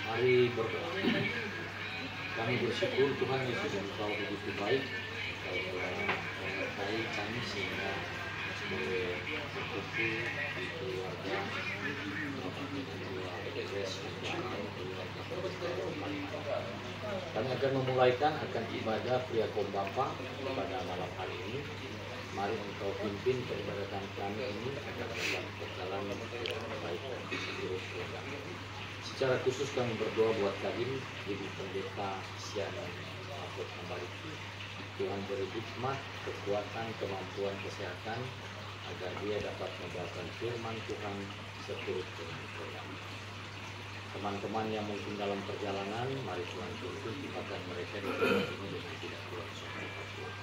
Mari berdoa. Kami bersyukur Tuhan Yesus, Engkau begitu baik, Engkau telah menyertai kami sehingga boleh berkumpul di keluarga kami akan akan ibadah Pria Kaum Bapa pada malam hari ini. Mari Engkau pimpin peribadatan kami ini agar dapat berjalan dengan baik dan seluruh keluarga. Secara khusus kami berdoa buat Kadin, Ibu Pendeta Siana Apot Nambariki. Tuhan beri hikmat, kekuatan, kemampuan, kesehatan agar dia dapat membawakan firman Tuhan seturut dengan program. Teman-teman yang mungkin dalam perjalanan, mari Tuhan tuntun timpakan mereka di tempat ini dengan tidak keluar sampai Tuhan.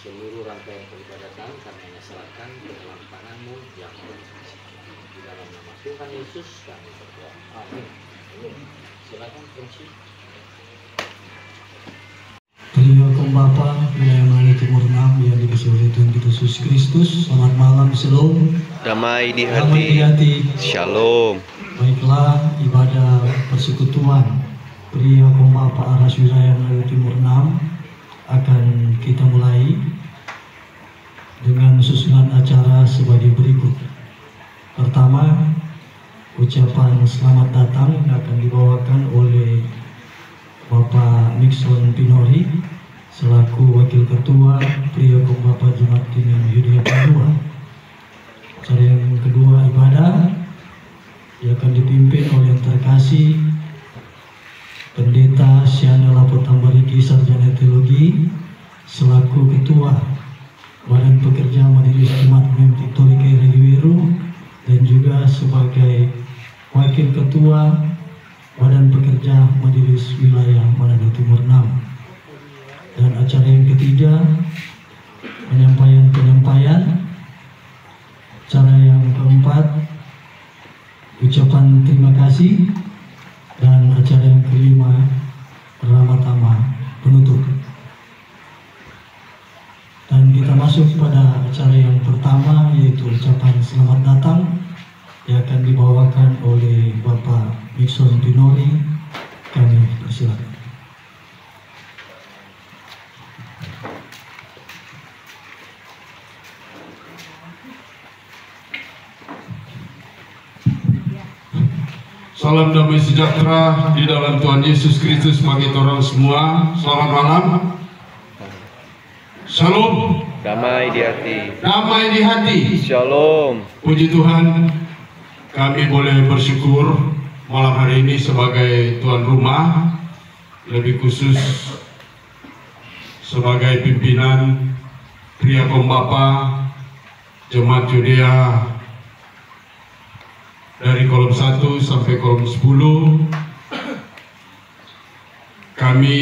Seluruh rangkaian peribadatan kami serahkan ke dalam tangan-Mu yang berkuasa. Di dalam nama Tuhan Yesus kami berdoa. Amin. Silakan Prinsi. Pria Kaum Bapa wilayah Mali Timur 6 yang dikasihi Tuhan kita Yesus Kristus. Selamat malam, shalom. Damai di hati. Shalom. Baiklah, ibadah persekutuan Pria Kaum Bapa Aras wilayah Mali Timur 6 akan kita mulai dengan susunan acara sebagai berikut. Pertama, ucapan selamat datang akan dibawakan oleh Bapak Nixon Pinori selaku Wakil Ketua Pria Kaum Bapa Jemaat Kinian Yudhya Padua. Acara yang kedua, ibadah yang akan dipimpin oleh yang terkasih Pendeta Siana Apot Nambariki Sarjana Teologi selaku Ketua Badan Pekerja Majelis Jemaat Mem Victory Regiweru dan juga sebagai Wakil Ketua Badan Pekerja Majelis Wilayah Manado Timur 6. Dan acara yang ketiga, penyampaian. Acara yang keempat, ucapan terima kasih. Dan acara yang kelima, pertama-tama penutup. Dan kita masuk pada acara yang pertama, yaitu ucapan selamat datang yang akan dibawakan oleh Bapak Nixon Pinori. Kami persilakan. Salam damai sejahtera di dalam Tuhan Yesus Kristus bagi orang semua. Selamat malam. Shalom. Damai di hati. Damai di hati. Shalom. Puji Tuhan, kami boleh bersyukur malam hari ini sebagai tuan rumah, lebih khusus sebagai pimpinan Pria Kaum Bapa Jemaat Yudhya dari kolom 1 sampai kolom 10. Kami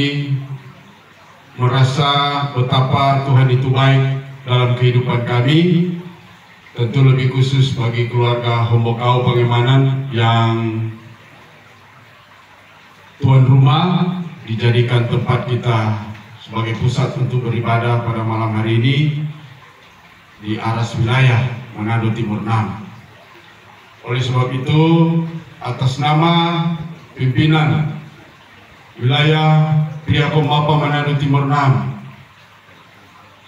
merasa betapa Tuhan itu baik dalam kehidupan kami, tentu lebih khusus bagi keluarga Hombokau Pangemanan yang tuan rumah dijadikan tempat kita sebagai pusat untuk beribadah pada malam hari ini di Aras wilayah Manado Timur 6. Oleh sebab itu, atas nama pimpinan wilayah Pria Kaum Bapa Manado Timur 6,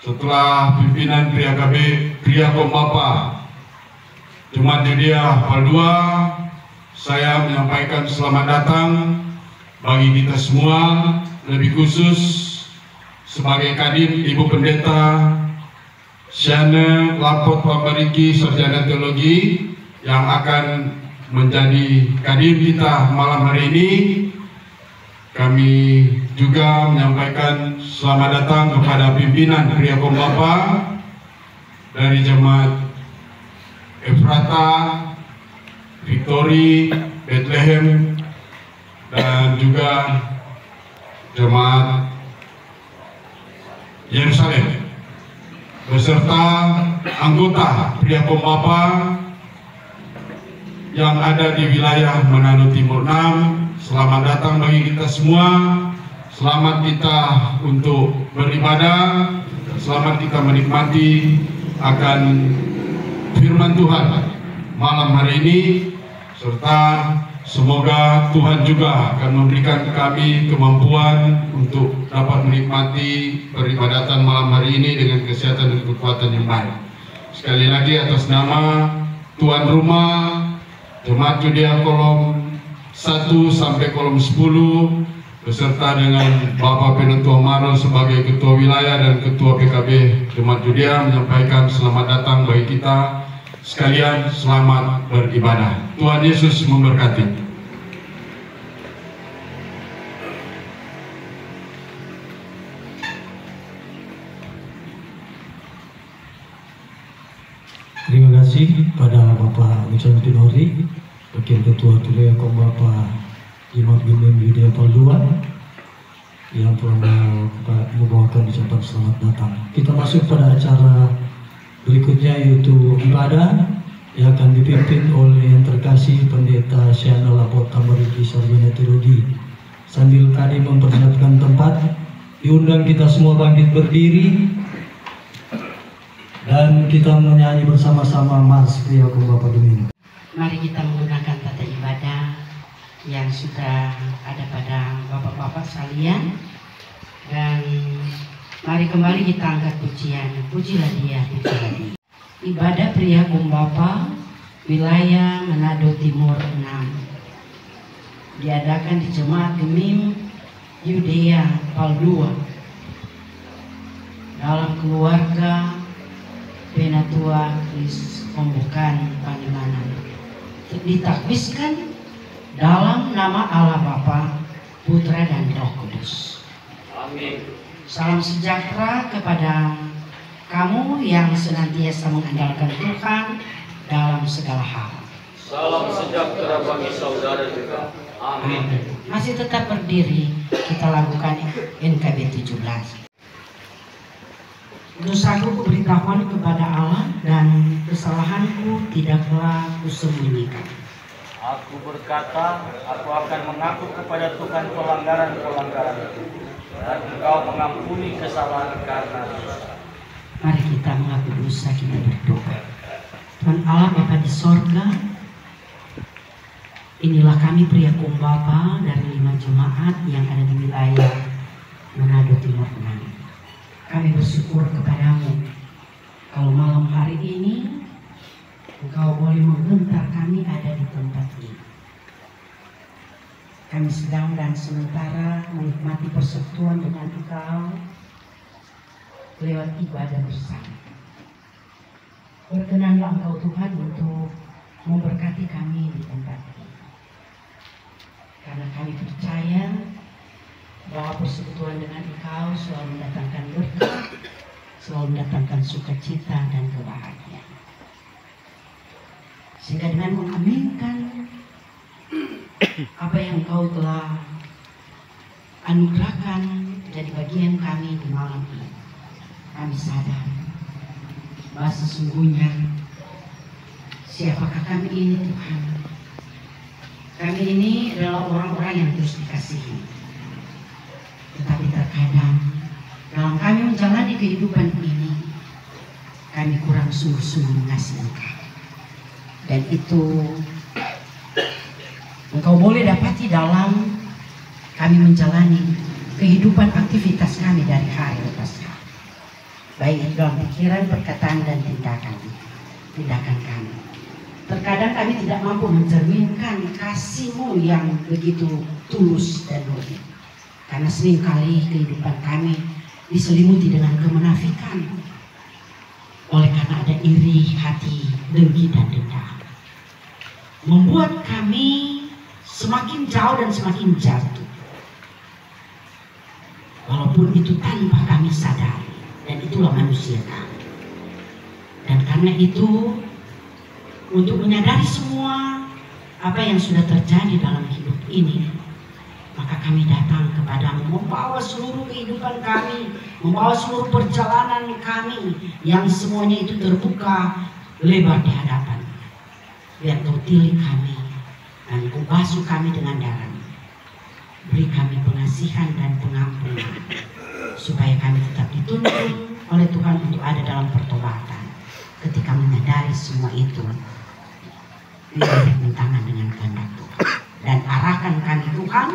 setelah pimpinan Pria Kaum Bapa Jemaat Yudhya Padua, saya menyampaikan selamat datang bagi kita semua, lebih khusus sebagai Kadin Ibu Pendeta Siana Apot Nambariki Sarjana Teologi yang akan menjadi Kadin kita malam hari ini. Kami juga menyampaikan selamat datang kepada pimpinan Pria Kaum Bapa dari Jemaat Efrata, Victory, Bethlehem, dan juga Jemaat Yerusalem, beserta anggota Pria Kaum Bapa yang ada di wilayah Manado Timur 6. Selamat datang bagi kita semua. Selamat kita untuk beribadah. Selamat kita menikmati akan firman Tuhan malam hari ini, serta semoga Tuhan juga akan memberikan kami kemampuan untuk dapat menikmati peribadatan malam hari ini dengan kesehatan dan kekuatan yang baik. Sekali lagi atas nama tuan rumah Jemaat Judea kolom 1 sampai kolom 10 beserta dengan Bapak Penetua Maro sebagai Ketua Wilayah dan Ketua PKB Jemaat Judea menyampaikan selamat datang bagi kita sekalian, selamat beribadah. Tuhan Yesus memberkati. Terima kasih pada Bapak Muchan Pinori, Wakil Ketua Tulea Kom Bapak Imam Gimim Yudea Palduan yang telah membawakan ucapan selamat datang. Kita masuk pada acara berikutnya, yaitu ibadah yang akan dipimpin oleh yang terkasih Pendeta Syahna Lapot Tamariki Sarjana Teologi. Sambil kami mempersiapkan tempat, diundang kita semua bangkit berdiri dan kita menyanyi bersama-sama Mars Pria Kom Bapak Gemini. Mari kita menggunakan tata ibadah yang sudah ada pada bapak-bapak sekalian, dan mari kembali kita angkat pujian. Pujilah Dia, pujilah Dia. Ibadah Pria Kom Bapa wilayah Manado Timur 6 diadakan di Jemaat Gemim Yudea Paldua dalam keluarga Penatua Kris Pembukaan Pandimanan, ditakbiskan dalam nama Allah Bapa, Putra dan Roh Kudus. Amin. Salam sejahtera kepada kamu yang senantiasa mengandalkan Tuhan dalam segala hal. Salam sejahtera bagi saudara juga. Amin. Masih tetap berdiri, kita lakukan NKB 17. Dosaku kuberitahuan kepada Allah, dan kesalahanku tidaklah kusembunyikan. Aku berkata, aku akan mengaku kepada Tuhan pelanggaran-pelanggaranku, dan Engkau mengampuni kesalahan karena dosa. Mari kita mengaku dosa, kita berdoa. Tuhan Allah Bapa di sorga, inilah kami Pria Kom Bapa dari 5 jemaat yang ada di wilayah Manado Timur 6. Kami bersyukur kepadamu kalau malam hari ini Engkau boleh membentar kami ada di tempat ini. Kami sedang dan sementara menikmati persekutuan dengan Engkau lewat ibadah bersama. Berkenanlah Engkau Tuhan untuk memberkati kami di tempat ini, karena kami percaya bahwa persekutuan dengan Engkau selalu mendatangkan berkat, selalu mendatangkan sukacita dan kebahagiaan. Sehingga dengan mengaminkan apa yang Engkau telah anugerahkan jadi bagian kami di malam ini, kami sadar bahwa sesungguhnya siapakah kami ini Tuhan. Kami ini adalah orang-orang yang terus dikasihi, tetapi terkadang dalam kami menjalani kehidupan ini, kami kurang sungguh-sungguh mengasihi Engkau. Dan itu Engkau boleh dapati dalam kami menjalani kehidupan aktivitas kami dari hari lepas hari, baik dalam pikiran, perkataan, dan tindakan kami. Terkadang kami tidak mampu mencerminkan kasih-Mu yang begitu tulus dan murni, karena seringkali kehidupan kami diselimuti dengan kemunafikan, oleh karena ada iri hati, dengki, dan dendam, membuat kami semakin jauh dan semakin jatuh, walaupun itu tanpa kami sadari. Dan itulah manusia kami. Dan karena itu, untuk menyadari semua apa yang sudah terjadi dalam hidup ini, maka kami datang kepadamu, membawa seluruh kehidupan kami, membawa seluruh perjalanan kami, yang semuanya itu terbuka lebar di hadapan. Biar Kau tilik kami dan Kau basuh kami dengan darah. Beri kami pengasihan dan pengampunan, supaya kami tetap dituntun oleh Tuhan untuk ada dalam pertobatan. Ketika menyadari semua itu, tidak bertentangan dengan kehendak Tuhan. Dan arahkan kami Tuhan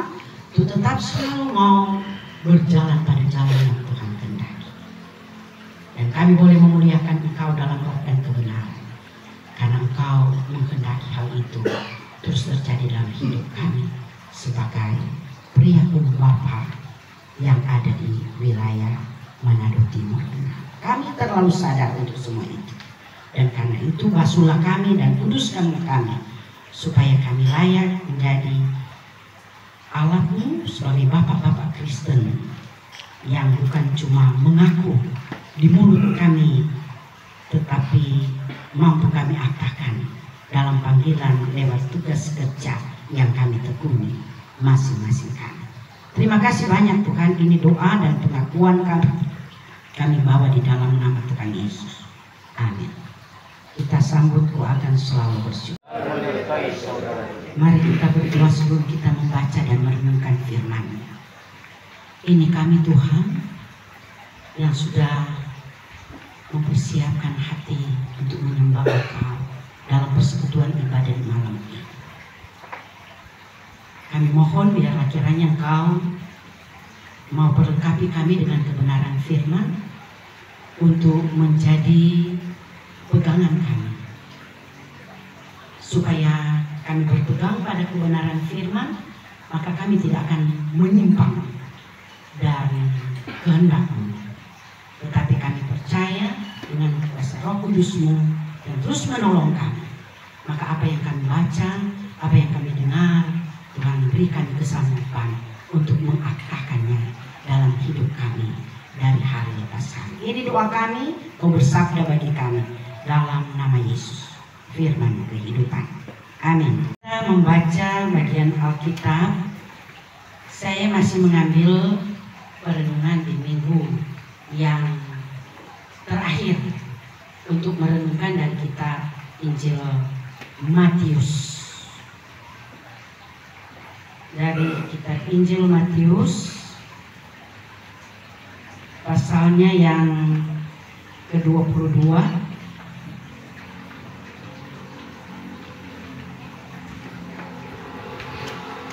untuk tetap selalu mau berjalan pada jalan yang Tuhan kehendaki. Dan kami boleh memuliakan Engkau dalam roh dan kebenaran, karena Engkau menghendaki hal itu terus terjadi dalam hidup kami sebagai pria Bapa yang ada di wilayah Manado Timur. Kami terlalu sadar untuk semua itu. Dan karena itu basuhlah kami dan kuduskanlah kami, supaya kami layak menjadi alat-Mu sebagai bapak-bapak Kristen yang bukan cuma mengaku di mulut kami, tetapi mampu kami aktakan dalam panggilan lewat tugas kerja yang kami tekuni masing-masing kami. Terima kasih banyak Tuhan, ini doa dan pengakuan kami bawa di dalam nama Tuhan Yesus. Amin. Kita sambut, Ku akan selalu bersyukur. Mari kita berdoa sebelum kita membaca dan merenungkan firman-Nya. Ini kami Tuhan yang sudah mempersiapkan hati untuk menyembah Engkau dalam persekutuan ibadah di malam ini. Kami mohon biarlah kiranya Engkau mau perlengkapi kami dengan kebenaran firman untuk menjadi pegangan kami, supaya kami berpegang pada kebenaran firman, maka kami tidak akan menyimpang dari kehendak-Mu, tetapi kami percaya dengan kuasa Roh Kudus-Mu yang terus menolong kami. Maka apa yang kami baca, apa yang kami dengar, Tuhan berikan kesanggupan untuk mengaktakannya dalam hidup kami dari hari lepas hari. Ini doa kami, Kau bersabda bagi kami dalam nama Yesus, firman kehidupan. Amin. Kita membaca bagian Alkitab. Saya masih mengambil perenungan di minggu yang terakhir untuk merenungkan dari kitab Injil Matius. Dari kitab Injil Matius, pasalnya yang ke-22,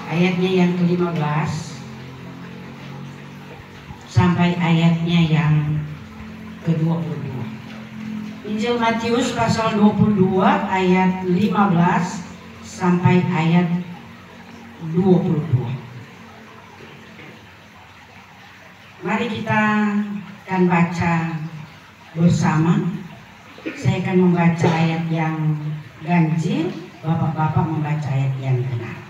ayatnya yang ke-15 sampai ayatnya yang ke-22. Injil Matius pasal 22 ayat 15 sampai ayat 22. Mari kita akan baca bersama. Saya akan membaca ayat yang ganjil, bapak-bapak membaca ayat yang genap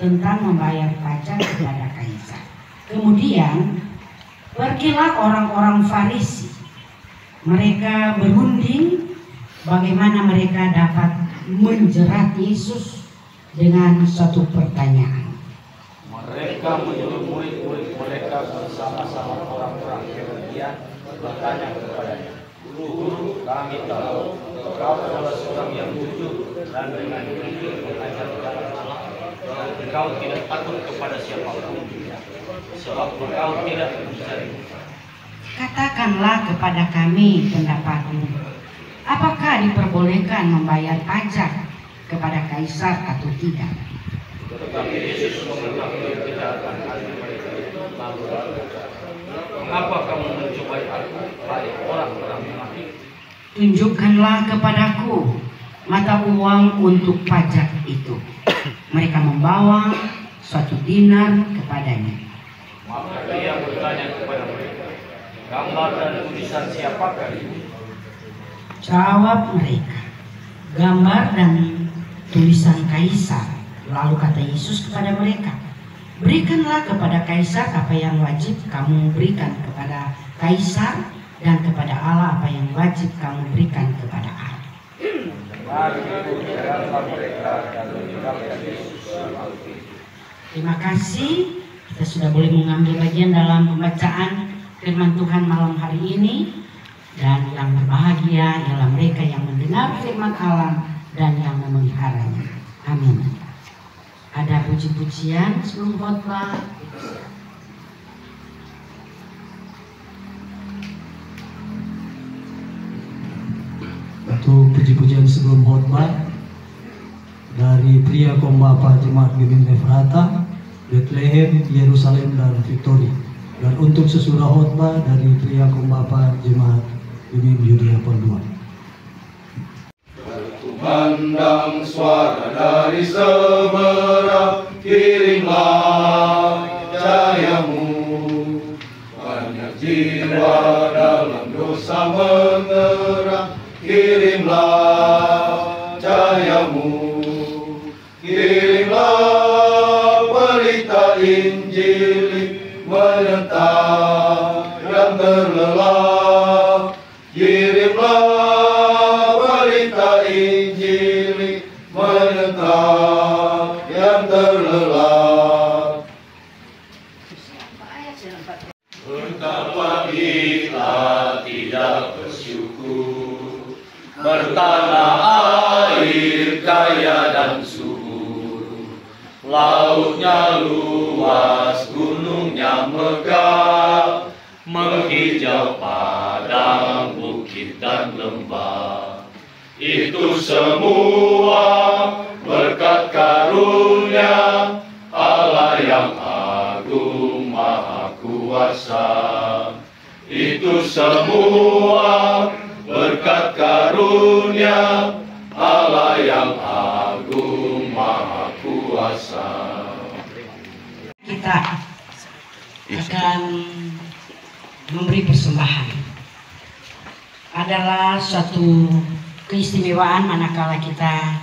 tentang membayar pajak kepada kaisar. Kemudian pergilah orang-orang Farisi. Mereka berunding bagaimana mereka dapat menjerat Yesus dengan suatu pertanyaan. Mereka menyuruh murid-murid mereka bersama-sama orang-orang Herodian bertanya kepadanya, Guru, kami tahu Kau adalah seorang yang jujur dan dengan jujur mengajarkan Allah, dan Engkau tidak takut kepada siapapun, sebab Engkau tidak mencari. Katakanlah kepada kami pendapat-Mu. Apakah diperbolehkan membayar pajak kepada kaisar atau tidak? Tetapi Yesus mengetahui kejahatan hati mereka itu, lalu berkata, Mengapa kamu mencobai aku, hai orang-orang munafik? Tunjukkanlah kepadaku mata uang untuk pajak itu. Mereka membawa suatu dinar kepadanya. Maka dia bertanya kepada mereka, gambar dan tulisan siapakah ini? Jawab mereka, gambar dan tulisan kaisar. Lalu kata Yesus kepada mereka, berikanlah kepada kaisar apa yang wajib kamu berikan kepada kaisar, dan kepada Allah apa yang wajib kamu berikan kepada Allah. Terima kasih. Kita sudah boleh mengambil bagian dalam pembacaan firman Tuhan malam hari ini. Dan yang berbahagia ialah mereka yang mendengar firman Allah dan yang memeliharanya. Amin. Ada puji-pujian sebelum khotbah. Untuk puji-pujian sebelum khotbah, dan dari pria Kombapa Jemaat Gemim Efrata, Bethlehem, Yerusalem, dan Victory. Dan untuk sesudah khotbah dari pria Kombapa Jemaat Gemim Yudea Perdua. Kumandang suara dari seberang, kirimlah cahayamu. Banyak jiwa dalam dosa menerang, kirimlah cahayamu. Kirimlah berita Injil menyertai yang terlelap. Kirimlah berita Injil menyertai yang terlelap. Betapa kita tidak bersyukur, bertanah air kaya dan subur, lautnya luas, gunungnya megah, menghijau padang, bukit dan lembah. Itu semua berkat karunia Allah yang agung maha kuasa. Itu semua berkat karunia Allah yang agung maha kuasa. Kita akan memberi persembahan. Adalah suatu keistimewaan manakala kita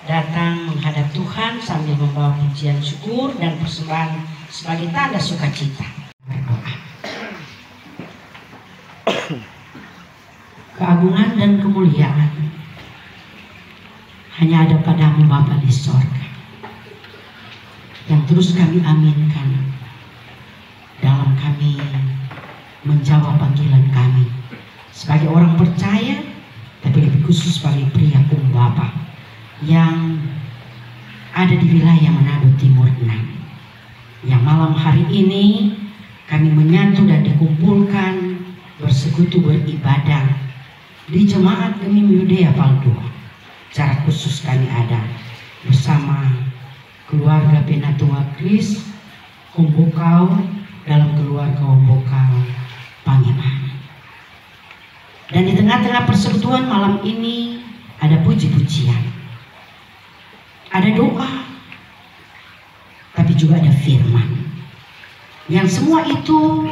datang menghadap Tuhan sambil membawa pujian syukur dan persembahan sebagai tanda sukacita. Berdoa. Keagungan dan kemuliaan hanya ada padamu Bapa di sorga, yang terus kami aminkan dalam kami menjawab panggilan kami sebagai orang percaya, tapi lebih khusus sebagai pria Kombapa yang ada di wilayah Manado Timur 6, yang malam hari ini kami menyatu dan dikumpulkan bersekutu beribadah di Jemaat Gemim Yudea Paldua. Secara khusus kami ada bersama keluarga Penatua Kris Hombokau dalam keluarga Hombokau Pangeman. Dan di tengah-tengah persekutuan malam ini ada puji-pujian, ada doa, tapi juga ada firman, yang semua itu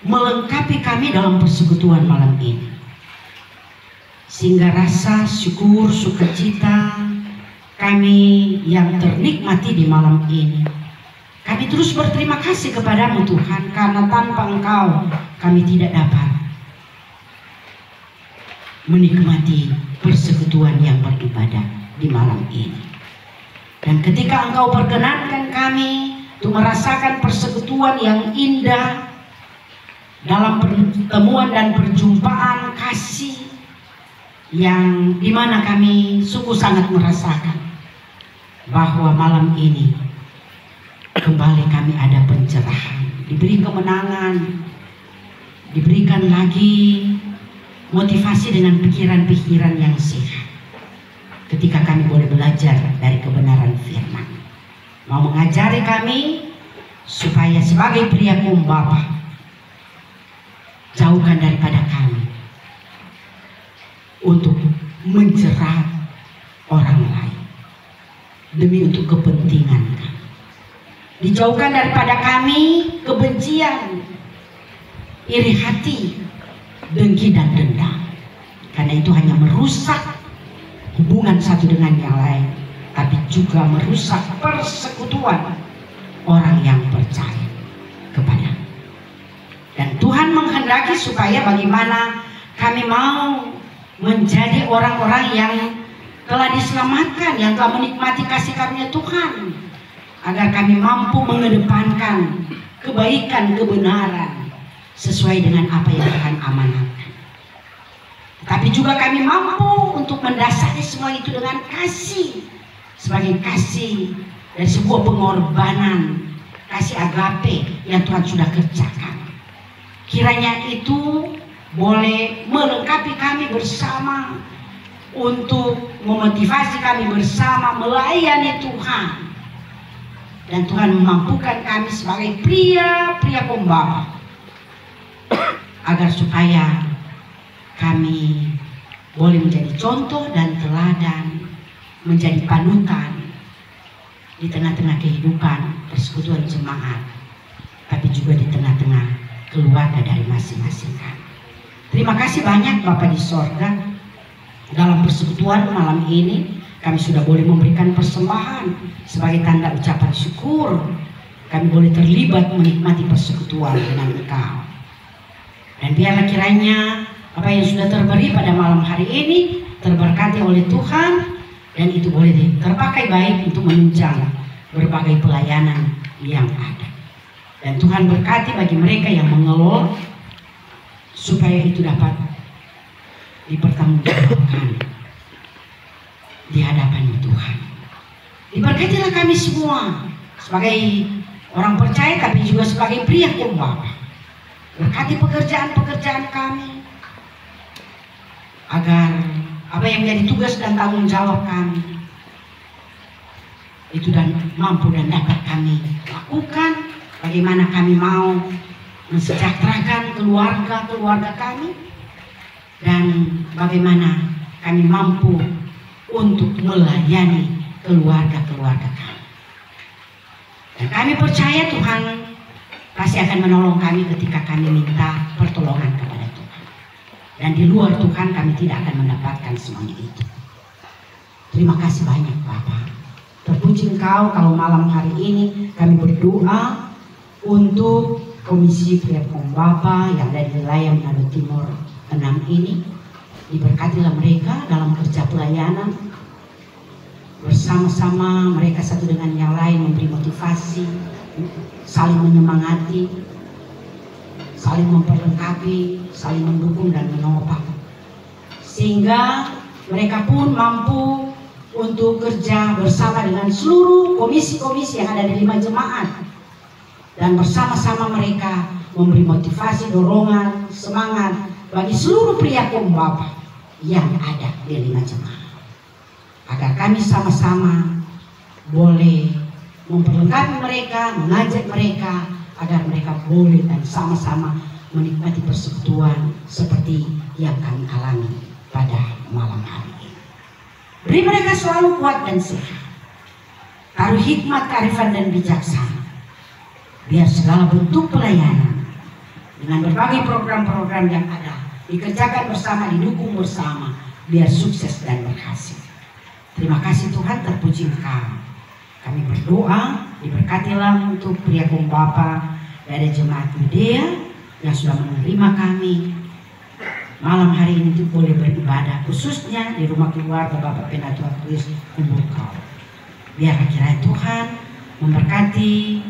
melengkapi kami dalam persekutuan malam ini. Sehingga rasa syukur, sukacita kami yang ternikmati di malam ini, kami terus berterima kasih kepadamu Tuhan, karena tanpa Engkau kami tidak dapat menikmati persekutuan yang beribadah di malam ini. Dan ketika Engkau perkenankan kami untuk merasakan persekutuan yang indah dalam pertemuan dan perjumpaan kasih, yang dimana kami sungguh sangat merasakan bahwa malam ini kembali kami ada pencerahan, diberi kemenangan, diberikan lagi motivasi dengan pikiran-pikiran yang sehat ketika kami boleh belajar dari kebenaran firman. Mau mengajari kami supaya sebagai pria Kombapa jauhkan daripada kami untuk menjerat orang lain demi untuk kepentingan kami. Dijauhkan daripada kami kebencian, iri hati, dengki dan dendam, karena itu hanya merusak hubungan satu dengan yang lain, tapi juga merusak persekutuan orang yang percaya kepada. Dan Tuhan menghendaki supaya bagaimana kami mau menjadi orang-orang yang telah diselamatkan, yang telah menikmati kasih karunia Tuhan, agar kami mampu mengedepankan kebaikan, kebenaran sesuai dengan apa yang Tuhan amanatkan. Tapi juga kami mampu untuk mendasari semua itu dengan kasih, sebagai kasih dari sebuah pengorbanan, kasih agape yang Tuhan sudah kerjakan. Kiranya itu boleh melengkapi kami bersama untuk memotivasi kami bersama melayani Tuhan. Dan Tuhan memampukan kami sebagai pria-pria pembawa agar supaya kami boleh menjadi contoh dan teladan, menjadi panutan di tengah-tengah kehidupan persekutuan jemaat, tapi juga di tengah-tengah keluarga dari masing-masing kami. Terima kasih banyak Bapak di sorga. Dalam persekutuan malam ini kami sudah boleh memberikan persembahan sebagai tanda ucapan syukur. Kami boleh terlibat menikmati persekutuan dengan Engkau. Dan biarlah kiranya apa yang sudah terberi pada malam hari ini terberkati oleh Tuhan, dan itu boleh terpakai baik untuk menunjang berbagai pelayanan yang ada. Dan Tuhan berkati bagi mereka yang mengelola supaya itu dapat dipertanggungjawabkan di hadapan Tuhan. Diberkatilah kami semua sebagai orang percaya, tapi juga sebagai pria pembawa. Berkati pekerjaan-pekerjaan kami, agar apa yang menjadi tugas dan tanggung jawab kami itu dan mampu dan dapat kami lakukan. Bagaimana kami mau mensejahterakan keluarga kami, dan bagaimana kami mampu untuk melayani keluarga kami. Dan kami percaya Tuhan pasti akan menolong kami ketika kami minta pertolongan kepada Tuhan. Dan di luar Tuhan kami tidak akan mendapatkan semuanya itu. Terima kasih banyak Bapak. Terpuji Engkau kalau malam hari ini kami berdoa untuk Komisi Pria Pembapa yang ada di wilayah Manado Timur 6 ini. Diberkatilah mereka dalam kerja pelayanan. Bersama-sama mereka satu dengan yang lain memberi motivasi, saling menyemangati, saling memperlengkapi, saling mendukung dan menopang. Sehingga mereka pun mampu untuk kerja bersama dengan seluruh komisi-komisi yang ada di 5 jemaat. Dan bersama-sama mereka memberi motivasi, dorongan, semangat bagi seluruh pria pembapa yang ada di 5 jemaat, agar kami sama-sama boleh memperlengkapi mereka, mengajak mereka agar mereka boleh dan sama-sama menikmati persekutuan seperti yang kami alami pada malam hari ini. Beri mereka selalu kuat dan sehat, taruh hikmat, kearifan dan bijaksana, biar segala bentuk pelayanan dengan berbagai program-program yang ada dikerjakan bersama, didukung bersama, biar sukses dan berhasil. Terima kasih Tuhan, terpuji Engkau. Kami berdoa, diberkatilah untuk pria pembapa dari jemaat Yudea yang sudah menerima kami malam hari ini untuk boleh beribadah, khususnya di rumah keluarga Bapak Penatua Kris Kumbukau. Biar kiranya Tuhan memberkati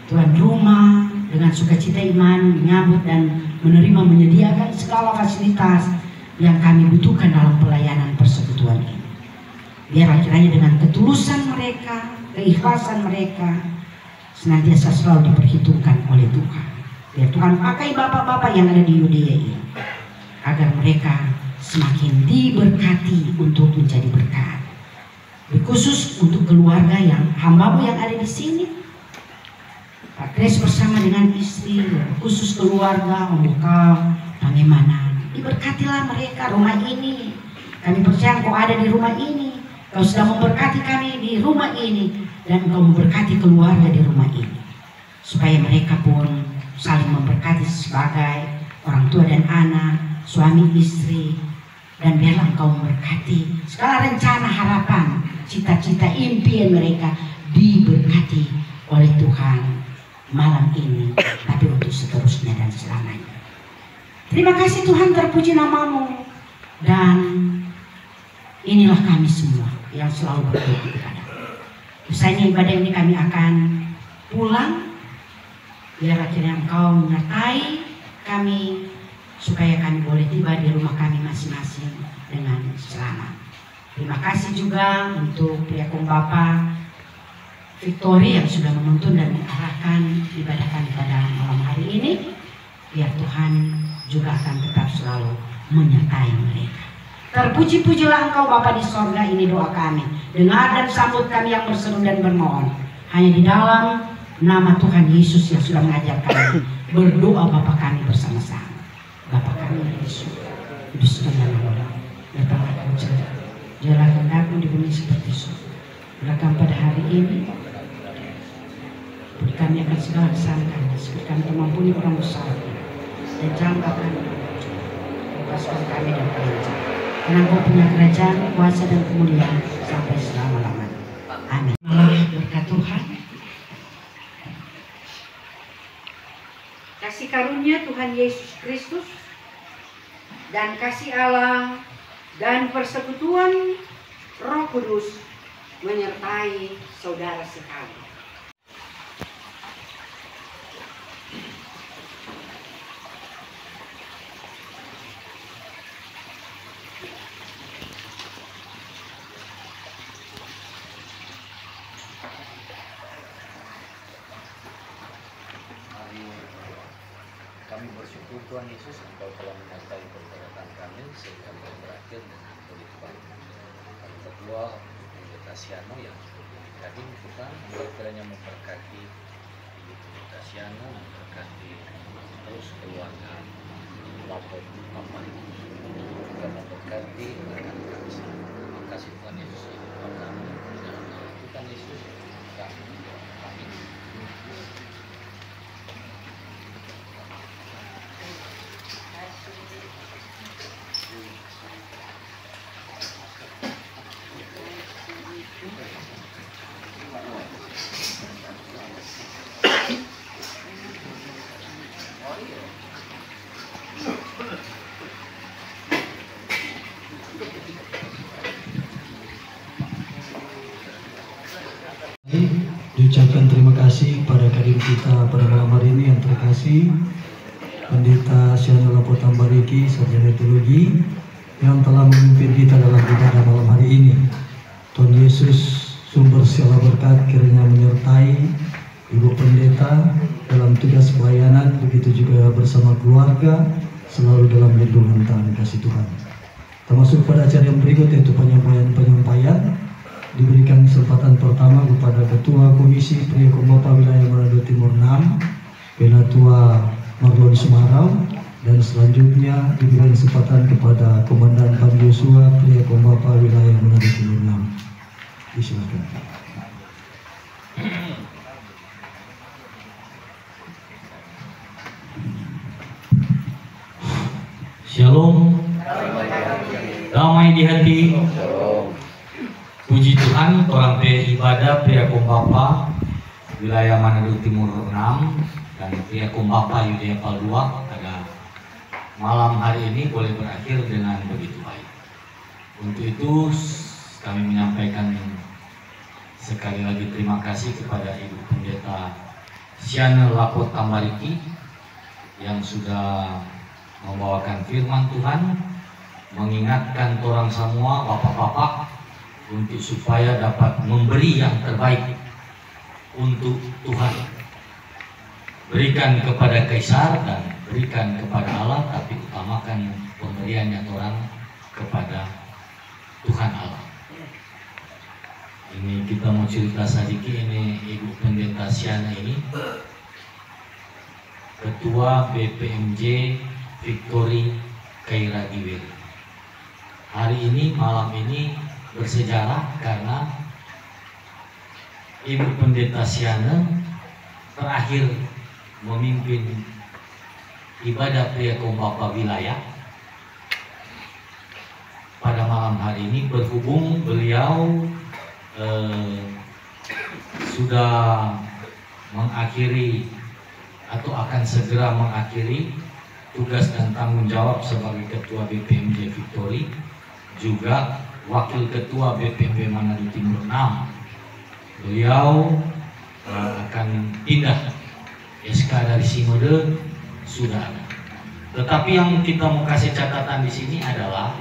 tuan rumah dengan sukacita iman, menyambut dan menerima, menyediakan segala fasilitas yang kami butuhkan dalam pelayanan persekutuan ini. Biar kiranya dengan ketulusan mereka, keikhlasan mereka senantiasa selalu diperhitungkan oleh Tuhan. Biar Tuhan pakai bapak-bapak yang ada di Yudea ini, agar mereka semakin diberkati untuk menjadi berkat. Khusus untuk keluarga yang hamba-Mu yang ada di sini, Pak Kris bersama dengan istri, khusus keluarga, Engkau bagaimana? Diberkatilah mereka rumah ini. Kami percaya Engkau ada di rumah ini. Kau sudah memberkati kami di rumah ini, dan Engkau memberkati keluarga di rumah ini, supaya mereka pun saling memberkati sebagai orang tua dan anak, suami istri, dan biarlah Engkau memberkati segala rencana, harapan, cita-cita, impian mereka diberkati oleh Tuhan malam ini, tapi untuk seterusnya dan selamanya. Terima kasih Tuhan, terpuji nama-Mu, dan inilah kami semua yang selalu berdoa kepada-Mu. Usainya ibadah ini kami akan pulang. Biar akhirnya Engkau menyertai kami supaya kami boleh tiba di rumah kami masing-masing dengan selamat. Terima kasih juga untuk pria Pembapa Victory yang sudah menuntun dan mengarahkan ibadah kami pada malam hari ini. Biar Tuhan juga akan tetap selalu menyertai mereka. Terpuji-pujilah Engkau Bapa di sorga, ini doa kami. Dengar dan sambut kami yang berseru dan bermohon. Hanya di dalam nama Tuhan Yesus yang sudah mengajar kami berdoa Bapa kami bersama-sama. Bapa kami yang di surga, kuduskan namamu, datanglah kerajaan, jalan kehendakmu di bumi seperti surga. Berikan pada hari ini, beri kami akan segala kesalahan kami, seperti kami mengampuni orang bersalah, dan jangan kami lepaskan kami dan pelancar. Karena Engkau punya kerajaan, kuasa dan kemuliaan sampai selama-lamanya. Amin. Allah berkat Tuhan, kasih karunia Tuhan Yesus Kristus, dan kasih Allah dan persekutuan Roh Kudus menyertai saudara sekalian. Kami bersyukur Tuhan Yesus, Engkau telah menyertai pergerakan kami sehingga kami berakhir dengan begitu baik. Kami berdoa untuk Pendeta Siano yang tadi Tuhan mulai kiranya memberkati hidup Pendeta Siano, memberkati terus keluarga lapor Bapak juga memberkati rekan kami. Terima kasih Tuhan Yesus, hidup kami dalam nama Tuhan Yesus kami. Amin. Diucapkan terima kasih pada kadir kita pada malam hari ini yang terkasih Pendeta Siano Lapor Tambariki, Sarjana Teologi, yang telah memimpin kita dalam ibadah malam hari ini. Tuhan Yesus sumber segala berkat kiranya menyertai Ibu Pendeta dalam tugas pelayanan, begitu juga bersama keluarga, selalu dalam lindungan tangan kasih Tuhan. Termasuk pada acara yang berikut, yaitu penyampaian diberikan kesempatan pertama kepada Ketua Komisi Pria Kombapa Wilayah Manado Timur 6, Penatua Marlon Sumarau, dan selanjutnya diberikan kesempatan kepada Komandan Pam Joshua Pria Kombapa Wilayah Manado Timur 6. Disilakan. Shalom, damai di hati. Puji Tuhan, orang ibadah Pria Kombapa Wilayah Manado Timur 6 dan Pria Kombapa Yudea Pal 2 pada malam hari ini boleh berakhir dengan begitu baik. Untuk itu kami menyampaikan sekali lagi terima kasih kepada Ibu Pendeta Siano Lapor Tambariki yang sudah membawakan firman Tuhan, mengingatkan orang semua, bapak-bapak, untuk supaya dapat memberi yang terbaik untuk Tuhan. Berikan kepada Kaisar dan berikan kepada Allah, tapi utamakan pemberiannya orang kepada Tuhan Allah. Ini kita mau cerita sedikit, ini Ibu Pendeta Siano ini Ketua BPMJ Victory Kairadiwiri. Hari ini, malam ini bersejarah karena Ibu Pendeta Siano terakhir memimpin ibadah Pria Kombapa Wilayah pada malam hari ini, berhubung beliau sudah mengakhiri atau akan segera mengakhiri tugas dan tanggung jawab sebagai Ketua BPMJ Victory, juga Wakil Ketua BPMB Manado Timur 6. Beliau akan pindah, SK dari Sinode sudah ada. Tetapi yang kita mau kasih catatan di sini adalah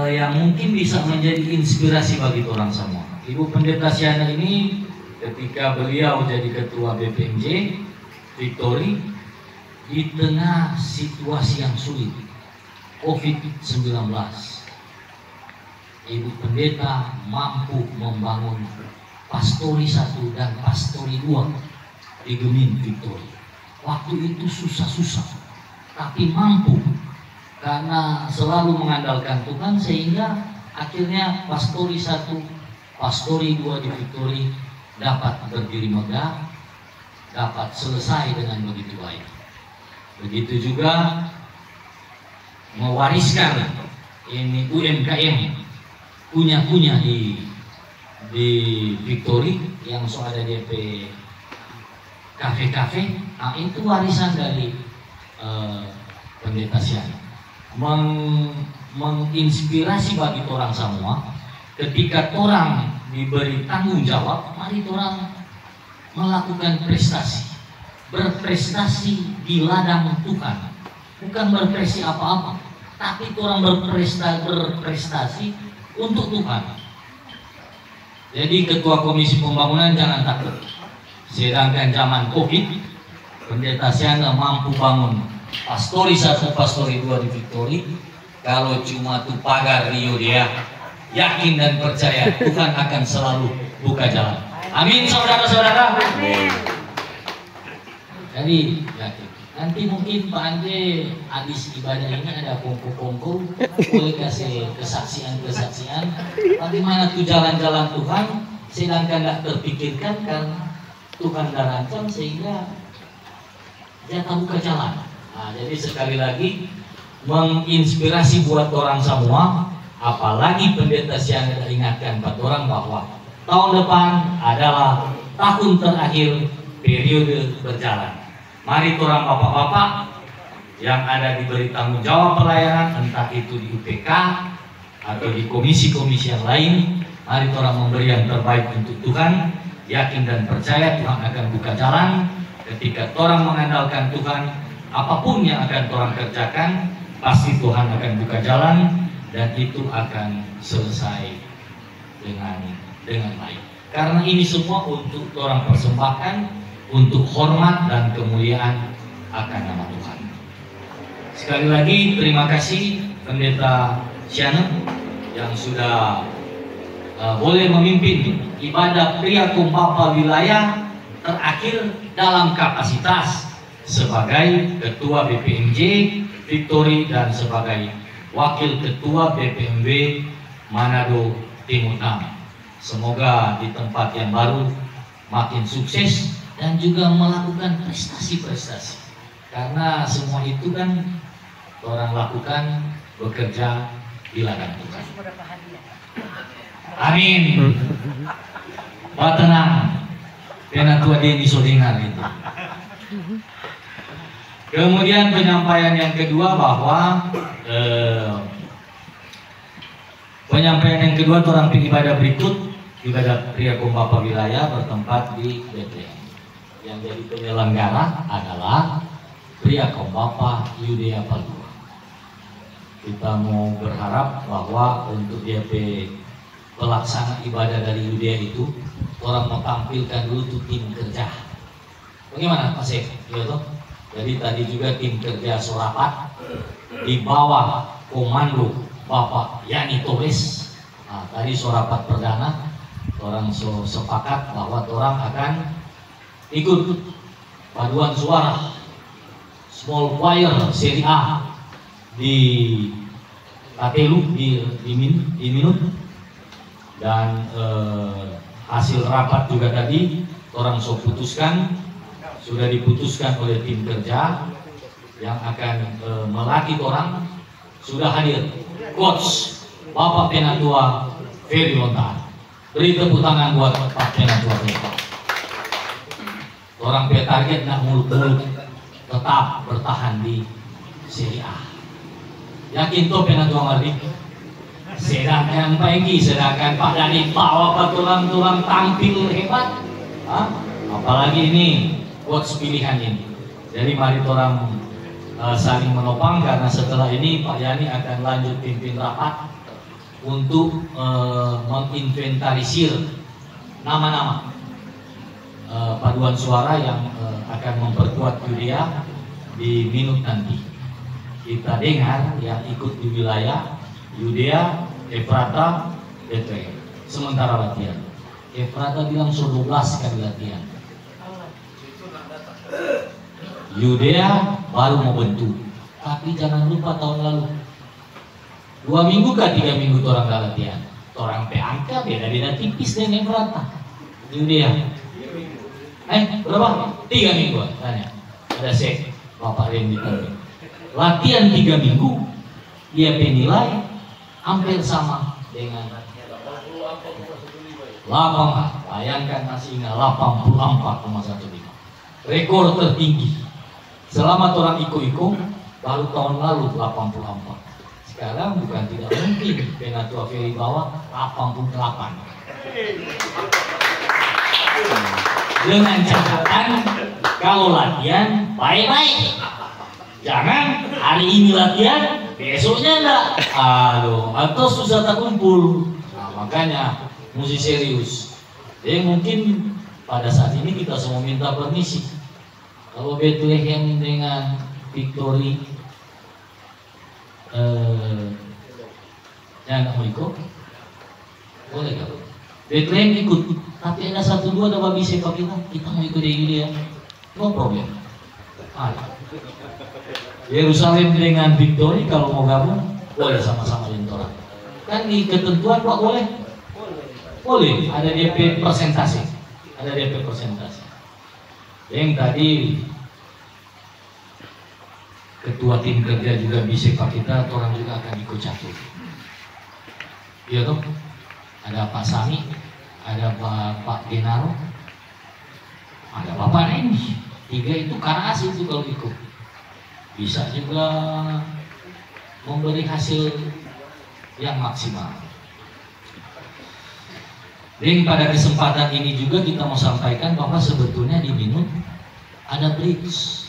yang mungkin bisa menjadi inspirasi bagi orang semua. Ibu Pendeta Siano ini ketika beliau jadi Ketua BPMJ Victory di tengah situasi yang sulit, COVID-19, Ibu Pendeta mampu membangun Pastori 1 dan Pastori 2 di Gemini Victory. Waktu itu susah-susah, tapi mampu karena selalu mengandalkan Tuhan, sehingga akhirnya Pastori 1, Pastori 2 di Victory dapat berdiri megah, dapat selesai dengan begitu baik. Begitu juga mewariskan ini UMKM punya di Victory yang so ada DP kafe-kafe. Nah, itu warisan dari Pendeta Sian, menginspirasi bagi orang semua. Ketika orang diberi tanggung jawab, mari orang melakukan prestasi, berprestasi di ladang Tuhan, bukan berprestasi apa-apa, tapi orang berprestasi untuk Tuhan. Jadi ketua komisi pembangunan jangan takut. Sedangkan zaman COVID, Pendeta Siana mampu bangun Pastori 1, Pastori 2 di Victory. Kalau cuma tuh pagar Rio dia, yakin dan percaya Tuhan akan selalu buka jalan. Amin, saudara-saudara. Jadi yakin. Nanti mungkin Pak Andre habis ibadah ini ada kongko-kongko, boleh kasih kesaksian-kesaksian bagaimana tuh jalan-jalan Tuhan, sedangkan tidak terpikirkan karena Tuhan dah rancang sehingga jatah buka jalan. Nah, jadi sekali lagi menginspirasi buat orang semua, apalagi Pendeta Siang ingatkan buat orang bahwa tahun depan adalah tahun terakhir periode berjalan. Mari orang bapak-bapak yang ada diberi tanggung jawab pelayanan, entah itu di UPK atau di komisi-komisi yang lain, mari orang memberi yang terbaik untuk Tuhan, yakin dan percaya Tuhan akan buka jalan. Ketika orang mengandalkan Tuhan, apapun yang akan orang kerjakan, pasti Tuhan akan buka jalan dan itu akan selesai dengan baik. Karena ini semua untuk orang persembahkan, untuk hormat dan kemuliaan akan nama Tuhan. Sekali lagi terima kasih Pendeta Siana yang sudah boleh memimpin ibadah Pria Kumbapa wilayah terakhir dalam kapasitas sebagai Ketua BPMJ Victory dan sebagai Wakil Ketua BPMW Manado Timur 6. Semoga di tempat yang baru makin sukses dan juga melakukan prestasi-prestasi, karena semua itu kan orang lakukan bekerja di ladang Tuhan. Amin. Wah tenang, karena tua dia disodengar itu. Kemudian penyampaian yang kedua bahwa orang ibadah berikut, ibadah Pria Kumbapa wilayah bertempat di Bethlehem. Yang jadi penyelenggara adalah Pria Kumbapa Yudea Palua. Kita mau berharap bahwa untuk DP pelaksana ibadah dari Yudea itu, orang mentampilkan dulu tuh tim kerja. Bagaimana Pak Sef? Ya toh? Jadi tadi juga tim kerja Sorapat di bawah komando Bapak Yani Torres. Nah, tadi Sorapat perdana, orang sepakat bahwa orang akan ikut paduan suara small choir seri A di Katelu di Minut, dan hasil rapat juga tadi orang sudah diputuskan oleh tim kerja yang akan melatih orang sudah hadir coach Bapak Penatua Ferry Lontar. Beri tepuk tangan buat Pak Penatua Ferry. Orang punya target nak mulut-mulut tetap bertahan di Serie A. Yakin tuh Penatua Mardi? Sedangkan Pak Enggi, sedangkan Pak Dani bawa tulang tampil hebat. Apalagi ini coach pilihan ini. Jadi mari orang saling menopang, karena setelah ini Pak Yani akan lanjut pimpin rapat untuk menginventarisir nama-nama paduan suara yang akan memperkuat Yudea di Minut nanti. kita dengar yang ikut di wilayah Yudea, Efrata, Betlehem. Sementara latihan, Efrata bilang 12 kali latihan. Yudea baru mau bentuk, tapi jangan lupa tahun lalu 2 minggu ke 3 minggu orang gak latihan. Orang angka beda-beda tipis dengan Efrata. Yudea berapa? 3 minggu tanya. Ada sek Bapak Randy tadi. Latihan 3 minggu, dia penilai hampir sama dengan 8. Bayangkan masih ingat 84,15. Rekor tertinggi. Selamat orang iko-iko baru tahun lalu 84. Sekarang bukan tidak mungkin Penatua Ferry bawah 88. Dengan catatan kalau latihan baik-baik. Jangan hari ini latihan, besoknya enggak. Atau susah tak kumpul. Nah, makanya mesti serius. Jadi mungkin pada saat ini kita semua minta permisi. Kalau Bethlehem dengan Victory yang nggak mau ikut, boleh gak? Bethlehem ikut, tapi ada 1-2 ada babi sepak kita mau ikut dia, no problem. Yerusalem dengan Victory kalau mau gabung boleh sama-sama dengan. Kan di ketentuan Pak boleh? Boleh, ada DP persentase. Yang tadi ketua tim kerja juga bisa Pak kita, orang juga akan ikut catur. Iya toh? Ada Pak Sami, ada Pak Genaro, ada Bapak Randy. 3 itu karas itu kalau ikut. Bisa juga memberi hasil yang maksimal. Dan pada kesempatan ini juga kita mau sampaikan bahwa sebetulnya di Binun ada bridge.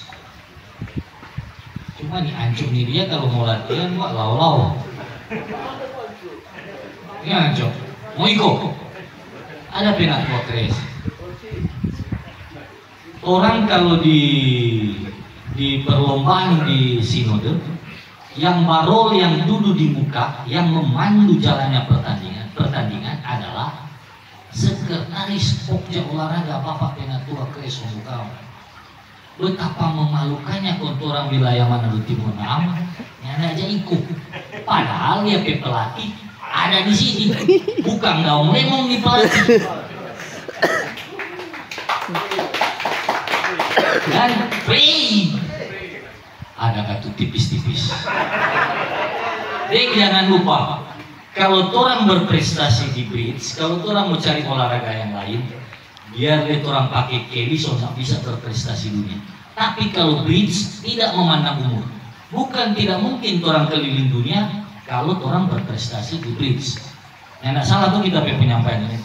Cuma nih Ancung nih dia kalau mau latihan wah lau-lau. Ini Ancung mau ikut. Ada Penatua Kres. Orang kalau di perlombaan di sinode, yang barol yang duduk di muka, yang memandu jalannya pertandingan adalah Sekretaris Pokja Olahraga Bapak Penatua Kres Memukau. Betapa memalukannya kontoran wilayah Manado Timur 6 yang aja ikut. Padahal dia pelatih ada di sini, bukan daun lemong di pelatih. Dan play ada kartu tipis-tipis. Dek jangan lupa, kalau orang berprestasi di bridge, kalau orang mau cari olahraga yang lain, biar lihat orang pakai kelly soalnya bisa berprestasi dunia. Tapi kalau bridge tidak memandang umur, bukan tidak mungkin orang keliling dunia kalau orang berprestasi di bridge. Yang tidak salah tuh kita penyampaian ini.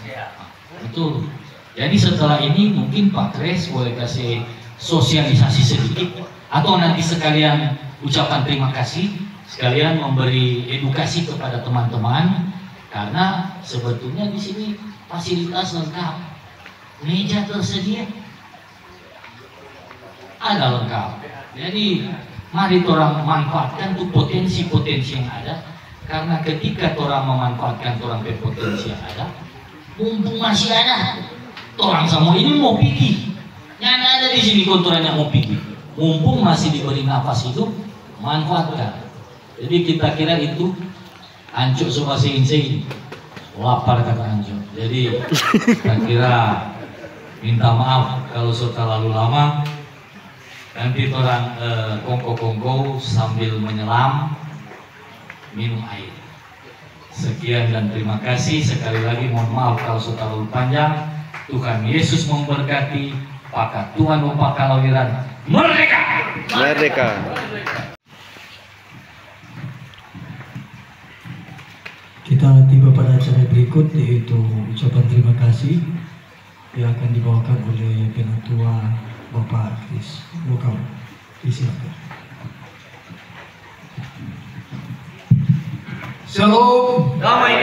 Betul. Jadi setelah ini mungkin Pak Kres boleh kasih sosialisasi sedikit, atau nanti sekalian ucapan terima kasih, sekalian memberi edukasi kepada teman-teman, karena sebetulnya di sini fasilitas lengkap, meja tersedia, ada lengkap. Jadi mari orang manfaatkan tuh potensi-potensi yang ada, karena ketika orang memanfaatkan orang potensi yang ada, mumpung masih ada, orang semua ini mau pikir, yang ada di sini kontoran yang mau pikir, mumpung masih diberi nafas hidup, manfaatkan. Jadi kita kira itu Ancuk suka sein-sein, lapar kata Ancuk. Jadi kita kira minta maaf kalau sudah terlalu lama. Nanti orang kongko-kongko sambil menyelam minum air. Sekian dan terima kasih. Sekali lagi mohon maaf kalau sudah terlalu panjang. Tuhan Yesus memberkati. Pakat Tuhan upah kalawiran. Merdeka! Merdeka. Kita tiba pada acara berikut, yaitu ucapan terima kasih yang akan dibawakan oleh Penatua Bapak Kris Memukau. Disilakan. Shalom. Damai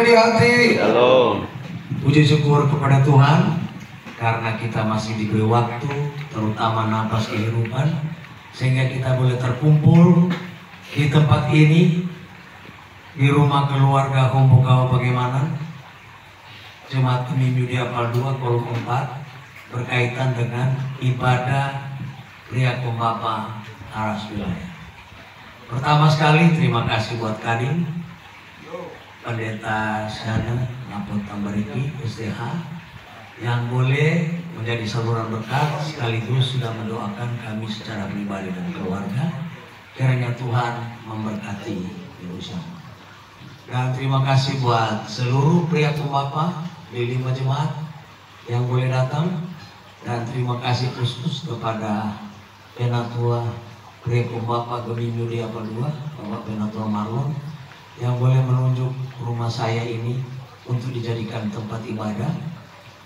di hati. Shalom. Puji syukur kepada Tuhan karena kita masih diberi waktu, terutama nafas kehidupan, sehingga kita boleh terkumpul di tempat ini, di rumah keluarga Kombokawa bagaimana Jemaat Gemini Apal 2 kolom 4 berkaitan dengan ibadah Pria Kombapa Aras Wilayah. Pertama sekali terima kasih buat Kadin Pendeta Syana Lapot Tambariki STH yang boleh menjadi saluran berkat sekaligus sudah mendoakan kami secara pribadi dan keluarga. Kiranya Tuhan memberkati bersama. Dan terima kasih buat seluruh pria Kombapa di 5 jemaat yang boleh datang, dan terima kasih khusus kepada Penatua Pria Kombapa Gemini Apal 2 Bapak Penatua Marlon yang boleh menunjuk rumah saya ini untuk dijadikan tempat ibadah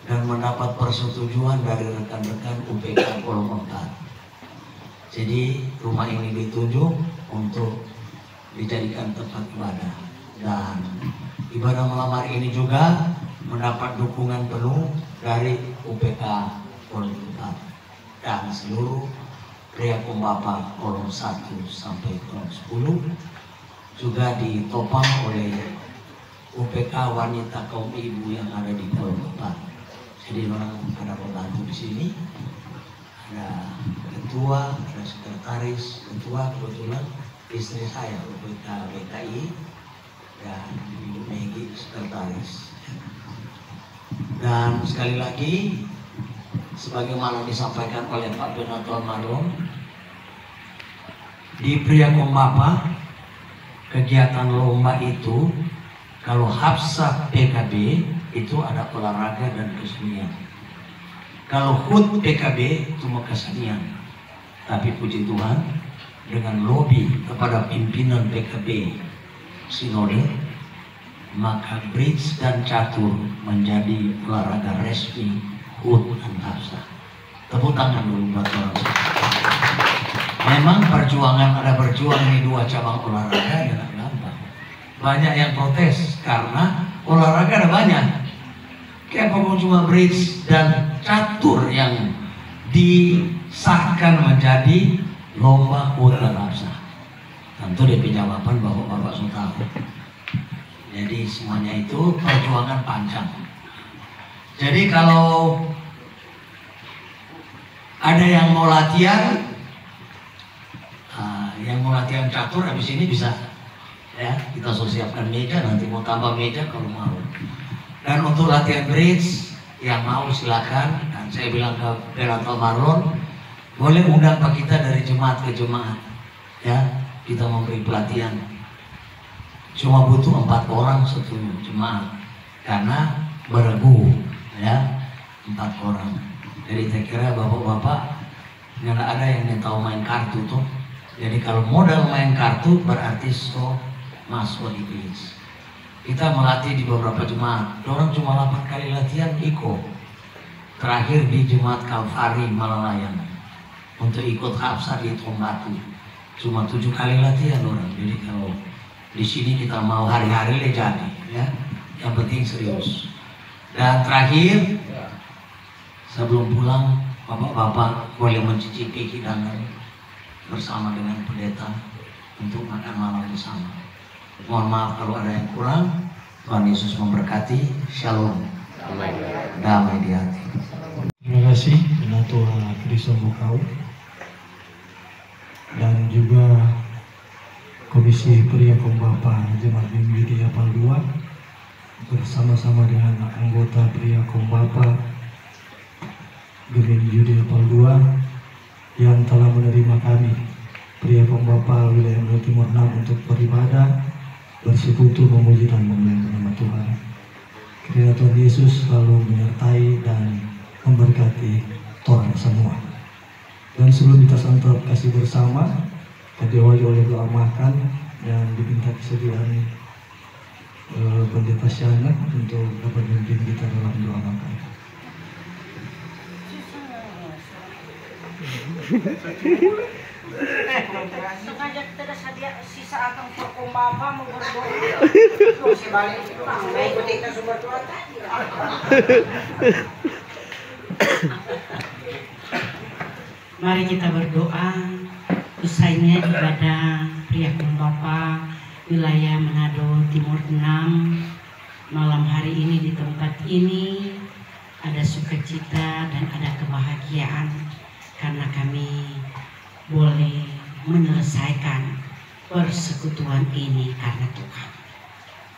dan mendapat persetujuan dari rekan-rekan UPK kolom 4. Jadi rumah ini ditunjuk untuk dijadikan tempat ibadah, dan ibadah malam hari ini juga mendapat dukungan penuh dari UPK kolom 4 dan seluruh Pria Kombapa kolom 1 sampai kolom 10, juga ditopang oleh UPK wanita kaum ibu yang ada di kolom 4. Jadi orang ada pembantu di sini, ada ketua, ada sekretaris, ketua kebetulan istri saya UPK BKI dan Ibu Megi sekretaris. Dan sekali lagi sebagaimana disampaikan oleh Pak Penatua Marlon, di Pria Kombapa kegiatan lomba itu kalau Hapsah PKB itu ada olahraga dan kesenian. Kalau HUT PKB itu mau kesenian. Tapi puji Tuhan dengan lobby kepada pimpinan PKB Sinode, maka bridge dan catur menjadi olahraga resmi HUT dan Hapsah. Tepuk tangan dulu buat orang. Memang perjuangan ada berjuang di 2 cabang olahraga yang gampang. Banyak yang protes karena olahraga ada banyak. Kayak pokoknya cuma bridge dan catur yang disahkan menjadi lomba HUT dan Hapsah. Tentu DP jawaban bahwa Bapak sudah tahu. Jadi semuanya itu perjuangan panjang. Jadi kalau ada yang mau latihan, catur habis ini bisa ya, kita sudah siapkan meja, nanti mau tambah meja kalau mau. Dan untuk latihan bridge yang mau silakan, dan saya bilang ke Penatua Marlon boleh undang Pak kita dari jemaat ke jemaat ya, kita memberi pelatihan. Cuma butuh 4 orang satu jemaat karena beregu ya, 4 orang. Jadi saya kira bapak-bapak nggak ada yang tahu main kartu tuh. Jadi kalau modal main kartu berarti so masuk di bridge. Kita melatih di beberapa jemaat, orang cuma 8 kali latihan Iko. Terakhir di jemaat Kalvari Malalayan untuk ikut Hapsah di Tombatu, cuma 7 kali latihan orang. Jadi kalau di sini kita mau hari-hari le jadi ya, yang penting serius. Dan terakhir sebelum pulang, bapak-bapak boleh mencicipi hidangan bersama dengan pendeta untuk makan malam bersama. Mohon maaf kalau ada yang kurang. Tuhan Yesus memberkati. Shalom. Damai di hati. Terima kasih Penatua Kristo Bukau dan juga Komisi Pria Kombapa Jemaat Gemini Apal 2 bersama-sama dengan anggota Pria Kombapa Gemini Apal 2 yang telah menerima kami Pria Kombapa Wilayah Timur 6 untuk beribadah, bersekutu, memuji dan memuliakan nama Tuhan. Kiranya Tuhan Yesus selalu menyertai dan memberkati orang semua. Dan sebelum kita santap kasih bersama, kita diawali oleh doa makan yang diminta kesediaan Pendeta Syana untuk dapat memimpin kita dalam doa makan. Sengaja kita sadia sisa akan Kombapa mau berdoa. Terus balik pulang, baik kita sumber doa tadi. Mari kita berdoa. Usainya ibadah Pria Kumbapa wilayah Manado Timur 6 malam hari ini di tempat ini ada sukacita dan ada kebahagiaan karena kami boleh menyelesaikan persekutuan ini karena Tuhan.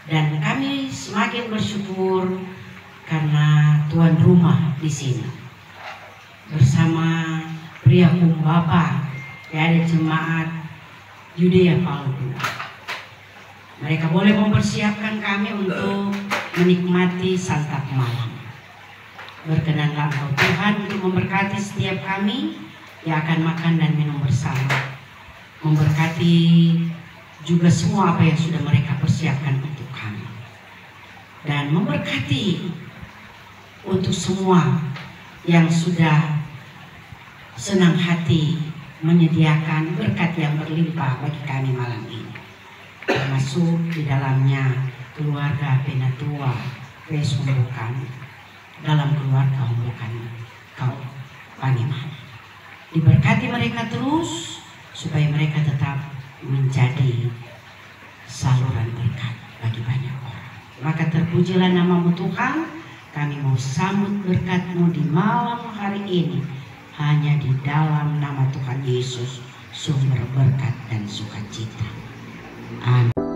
Dan kami semakin bersyukur karena tuan rumah di sini bersama Pria Kumbapa dari jemaat Yudea Palgu. Mereka boleh mempersiapkan kami untuk menikmati santap malam. Berkenanlah Engkau Tuhan untuk memberkati setiap kami yang akan makan dan minum bersama. Memberkati juga semua apa yang sudah mereka persiapkan untuk kami. Dan memberkati untuk semua yang sudah senang hati menyediakan berkat yang berlimpah bagi kami malam ini, termasuk di dalamnya keluarga Penatua Pes Humbukan, dalam keluarga Humbukan Kau Paniman. Diberkati mereka terus supaya mereka tetap menjadi saluran berkat bagi banyak orang. Maka terpujilah nama-Mu Tuhan. Kami mau sambut berkat-Mu di malam hari ini hanya di dalam nama Tuhan Yesus, sumber berkat dan sukacita. Amin.